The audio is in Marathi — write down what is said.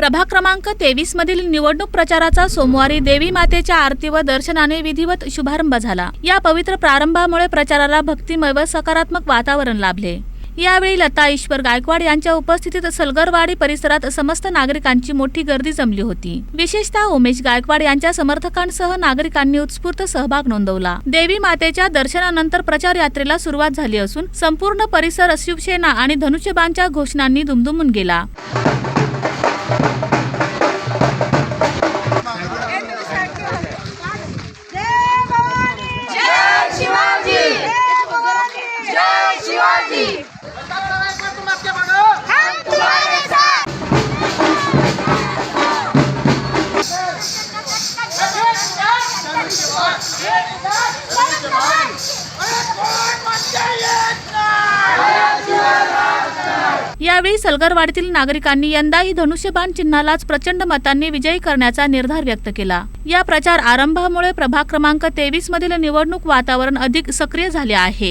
प्रभाग क्रमांक 23 मधील निवडणूक प्रचाराचा सोमवारी देवी मातेच्या आरती व दर्शनाने विधिवत शुभारंभ झाला। या पवित्र प्रारंभामुळे प्रचाराला भक्तिमय व सकारात्मक वातावरण लाभले। यावेळी लता ईश्वर गायकवाड यांच्या उपस्थितीत सलगरवाडी परिसरात समस्त नागरिकांची मोठी गर्दी जमली होती। विशेषतः उमेश गायकवाड यांच्या समर्थकांसह नागरिकांनी उत्स्फूर्त सहभाग नोंदवला। देवी मातेच्या दर्शनानंतर प्रचार यात्रेला सुरुवात झाली असून संपूर्ण परिसर शिवसेना आणि धनुष्यबाणच्या घोषणांनी दुमदुमून गेला। यावेळी सलगरवाडीतील नागरिकांनी यंदाही धनुष्यबाण चिन्हालाच प्रचंड मतांनी विजयी करण्याचा निर्धार व्यक्त केला। या प्रचार आरंभामुळे प्रभाग क्रमांक 23 मधील निवडणूक वातावरण अधिक सक्रिय झाले आहे।